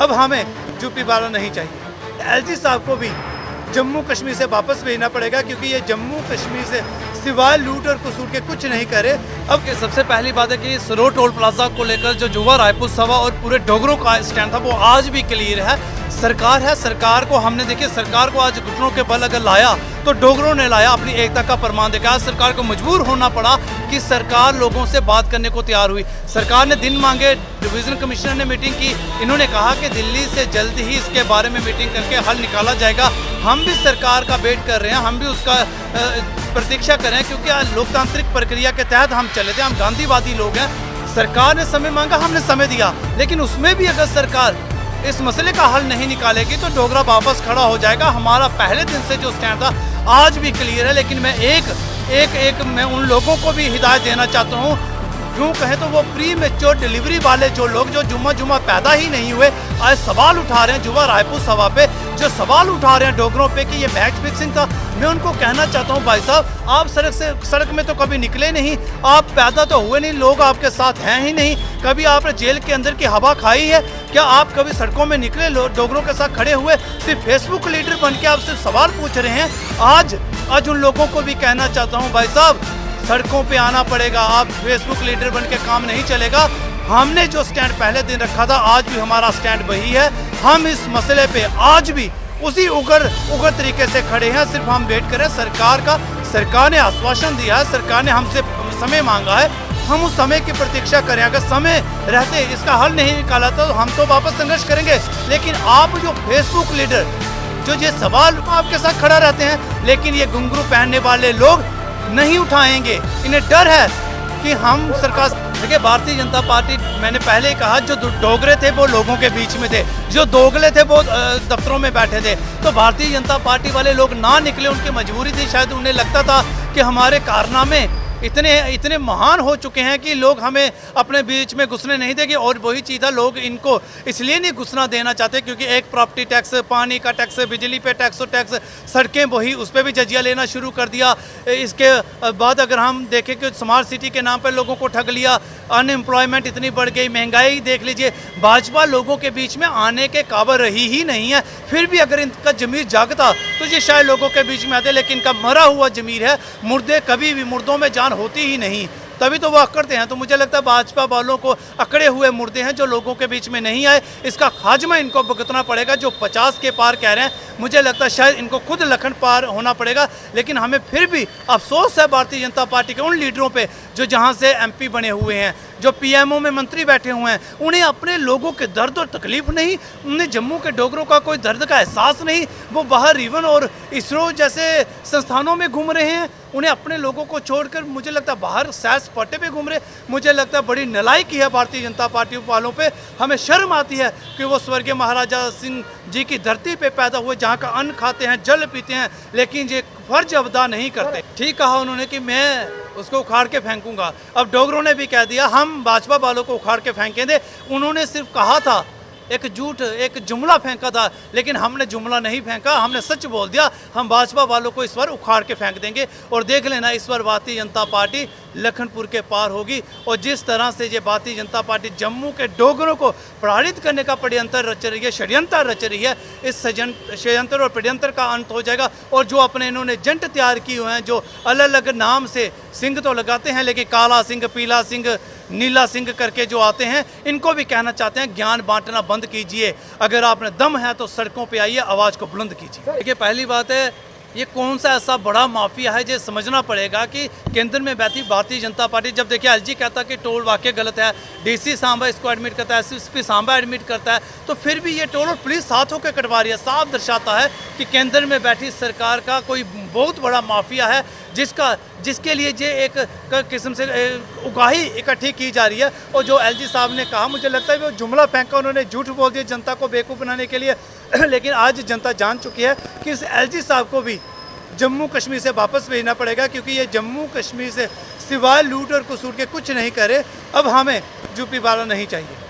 अब हमें यूपी वाला नहीं चाहिए। एलजी साहब को भी जम्मू कश्मीर से वापस भेजना पड़ेगा, क्योंकि ये जम्मू कश्मीर से सिवाय लूट और कसूर के कुछ नहीं करे। अब सबसे पहली बात है कि सरोड टोल प्लाजा को लेकर जो युवा रायपुर सभा और पूरे डोगरों का स्टैंड था वो आज भी क्लियर है। सरकार है, सरकार को हमने देखिए, सरकार को आज घुटनों के बल अगर लाया तो डोगरों ने लाया, अपनी एकता का प्रमाण देखा। आज सरकार को मजबूर होना पड़ा कि सरकार लोगों से बात करने को तैयार हुई। सरकार ने दिन मांगे, डिवीजन कमिश्नर ने मीटिंग की, इन्होंने कहा कि दिल्ली से जल्द ही इसके बारे में मीटिंग करके हल निकाला जाएगा। हम भी सरकार का वेट कर रहे हैं, हम भी उसका प्रतीक्षा कर रहे हैं, क्योंकि आज लोकतांत्रिक प्रक्रिया के तहत हम चले थे, हम गांधीवादी लोग हैं। सरकार ने समय मांगा, हमने समय दिया, लेकिन उसमें भी अगर सरकार इस मसले का हल नहीं निकालेगी तो डोगरा वापस खड़ा हो जाएगा। हमारा पहले दिन से जो स्टैंड था आज भी क्लियर है, लेकिन मैं मैं उन लोगों को भी हिदायत देना चाहता हूँ, यूँ कहें तो वो प्री मेच्योर डिलीवरी वाले जो लोग जो जुम्मा पैदा ही नहीं हुए, आज सवाल उठा रहे हैं युवा रायपुर सभा पे, जो सवाल उठा रहे हैं डोगरों पे कि ये मैच फिक्सिंग था। मैं उनको कहना चाहता हूँ, भाई साहब, आप सड़क में तो कभी निकले नहीं, आप पैदा तो हुए नहीं, लोग आपके साथ हैं ही नहीं, कभी आपने जेल के अंदर की हवा खाई है क्या? आप कभी सड़कों में निकले, डोगरों के साथ खड़े हुए, सिर्फ फेसबुक लीडर बन के आप सिर्फ सवाल पूछ रहे हैं। आज उन लोगों को भी कहना चाहता हूँ, भाई साहब, सड़कों पे आना पड़ेगा, आप फेसबुक लीडर बन के काम नहीं चलेगा। हमने जो स्टैंड पहले दिन रखा था आज भी हमारा स्टैंड वही है। हम इस मसले पे आज भी उसी उग्र तरीके से खड़े हैं। सिर्फ हम वेट करें सरकार का। सरकार ने आश्वासन दिया है, सरकार ने हमसे समय मांगा है, हम उस समय की प्रतीक्षा करें। अगर समय रहते इसका हल नहीं निकाला तो हम तो वापस संघर्ष करेंगे। लेकिन आप जो फेसबुक लीडर जो ये सवाल आपके साथ खड़ा रहते हैं, लेकिन ये घुंघरू पहनने वाले लोग नहीं उठाएंगे, इन्हें डर है कि हम सरकार। देखिए, भारतीय जनता पार्टी, मैंने पहले ही कहा, जो डोगरे थे वो लोगों के बीच में थे, जो दोगले थे वो दफ्तरों में बैठे थे। तो भारतीय जनता पार्टी वाले लोग ना निकले, उनकी मजबूरी थी, शायद उन्हें लगता था कि हमारे कारनामे इतने महान हो चुके हैं कि लोग हमें अपने बीच में घुसने नहीं देंगे। और वही चीज़ है, लोग इनको इसलिए नहीं घुसना देना चाहते क्योंकि एक प्रॉपर्टी टैक्स, पानी का टैक्स, बिजली पे टैक्स, सड़कें वही, उस पर भी जजिया लेना शुरू कर दिया। इसके बाद अगर हम देखें कि स्मार्ट सिटी के नाम पर लोगों को ठग लिया, अनएम्प्लॉयमेंट इतनी बढ़ गई, महंगाई देख लीजिए। भाजपा लोगों के बीच में आने के काबिल रही ही नहीं है। फिर भी अगर इनका जमीर जागता तो ये शायद लोगों के बीच में आते, लेकिन इनका मरा हुआ जमीर है। मुर्दे कभी भी, मुर्दों में जान होती ही नहीं, तभी तो वो अकड़ते हैं। तो मुझे लगता है भाजपा वालों को अकड़े हुए मुर्दे हैं जो लोगों के बीच में नहीं आए। इसका खाजमा इनको भुगतना पड़ेगा। जो 50 के पार कह रहे हैं, मुझे लगता है शायद इनको खुद लखन पार होना पड़ेगा। लेकिन हमें फिर भी अफसोस है भारतीय जनता पार्टी के उन लीडरों पे जो जहां से MP बने हुए हैं, जो PMO में मंत्री बैठे हुए हैं, उन्हें अपने लोगों के दर्द और तकलीफ नहीं, उन्हें जम्मू के डोगरों का कोई दर्द का एहसास नहीं। वो बाहर इवन और इसरो जैसे संस्थानों में घूम रहे हैं, उन्हें अपने लोगों को छोड़कर मुझे लगता है बाहर सैर सपाटे पे घूम रहे। मुझे लगता है बड़ी नालायकी है भारतीय जनता पार्टी वालों पे। हमें शर्म आती है कि वो स्वर्गीय महाराजा सिंह जी की धरती पे पैदा हुए, जहाँ का अन्न खाते हैं, जल पीते हैं, लेकिन ये फर्ज अदा नहीं करते। ठीक कहा उन्होंने कि मैं उसको उखाड़ के फेंकूंगा। अब डोगरों ने भी कह दिया हम भाजपा वालों को उखाड़ के फेंकेंगे। उन्होंने सिर्फ कहा था, एक जुमला फेंका था, लेकिन हमने जुमला नहीं फेंका, हमने सच बोल दिया। हम भाजपा वालों को इस बार उखाड़ के फेंक देंगे। और देख लेना, इस बार भारतीय जनता पार्टी लखनपुर के पार होगी। और जिस तरह से ये भारतीय जनता पार्टी जम्मू के डोगरों को प्रताड़ित करने का षड्यंत्र रच रही है, इस षड्यंत्र और षड्यंत्र का अंत हो जाएगा। और जो अपने इन्होंने जंट तैयार किए हुए हैं, जो अलग अलग नाम से सिंह तो लगाते हैं, लेकिन काला सिंह, पीला सिंह, नीला सिंह करके जो आते हैं, इनको भी कहना चाहते हैं ज्ञान बांटना बंद कीजिए। अगर आपने दम है तो सड़कों पे आइए, आवाज़ को बुलंद कीजिए। देखिए, पहली बात है, ये कौन सा ऐसा बड़ा माफिया है, जो समझना पड़ेगा कि केंद्र में बैठी भारतीय जनता पार्टी, जब देखिए LG कहता है कि टोल वाकई गलत है, DC सांबा इसको एडमिट करता है, SSP सांबा एडमिट करता है, तो फिर भी ये टोल और पुलिस साथ होकर कटवा रही है। साफ दर्शाता है कि केंद्र में बैठी सरकार का कोई बहुत बड़ा माफिया है, जिसके लिए ये एक किस्म से उगाही इकट्ठी की जा रही है। और जो LG साहब ने कहा, मुझे लगता है वो जुमला फेंका, उन्होंने झूठ बोल दिया जनता को बेवकूफ़ बनाने के लिए। लेकिन आज जनता जान चुकी है कि इस LG साहब को भी जम्मू कश्मीर से वापस भेजना पड़ेगा, क्योंकि ये जम्मू कश्मीर से सिवाय लूट और कसूर के कुछ नहीं करे। अब हमें यूपी वाला नहीं चाहिए।